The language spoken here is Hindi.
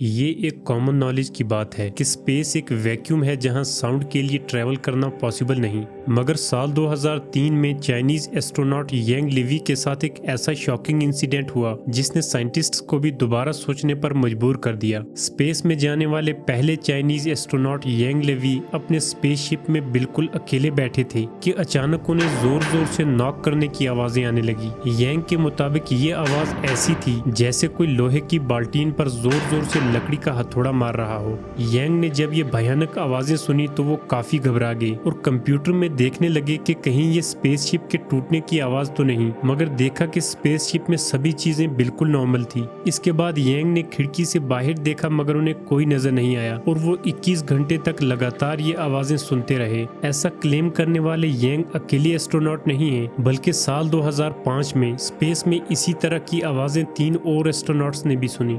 ये एक कॉमन नॉलेज की बात है कि स्पेस एक वैक्यूम है जहां साउंड के लिए ट्रैवल करना पॉसिबल नहीं। मगर साल 2003 में चाइनीज एस्ट्रोनॉट यांग लिवी के साथ एक ऐसा शॉकिंग इंसिडेंट हुआ जिसने साइंटिस्ट्स को भी दोबारा सोचने पर मजबूर कर दिया। स्पेस में जाने वाले पहले चाइनीज एस्ट्रोनॉट यांग लिवी अपने स्पेसशिप में बिल्कुल अकेले बैठे थे कि अचानक उन्हें जोर जोर से नॉक करने की आवाजें आने लगी। यांग के मुताबिक ये आवाज ऐसी थी जैसे कोई लोहे की बाल्टीन पर जोर जोर से लकड़ी का हथौड़ा मार रहा हो। यांग ने जब ये भयानक आवाजें सुनी तो वो काफी घबरा गए और कंप्यूटर में देखने लगे कि कहीं ये स्पेसशिप के टूटने की आवाज तो नहीं, मगर देखा कि स्पेसशिप में सभी चीजें बिल्कुल नॉर्मल थी। इसके बाद यांग ने खिड़की से बाहर देखा मगर उन्हें कोई नजर नहीं आया और वो 21 घंटे तक लगातार ये आवाजें सुनते रहे। ऐसा क्लेम करने वाले यांग अकेले एस्ट्रोनॉट नहीं है, बल्कि साल 2005 में स्पेस में इसी तरह की आवाजें 3 और एस्ट्रोनॉट्स ने भी सुनी।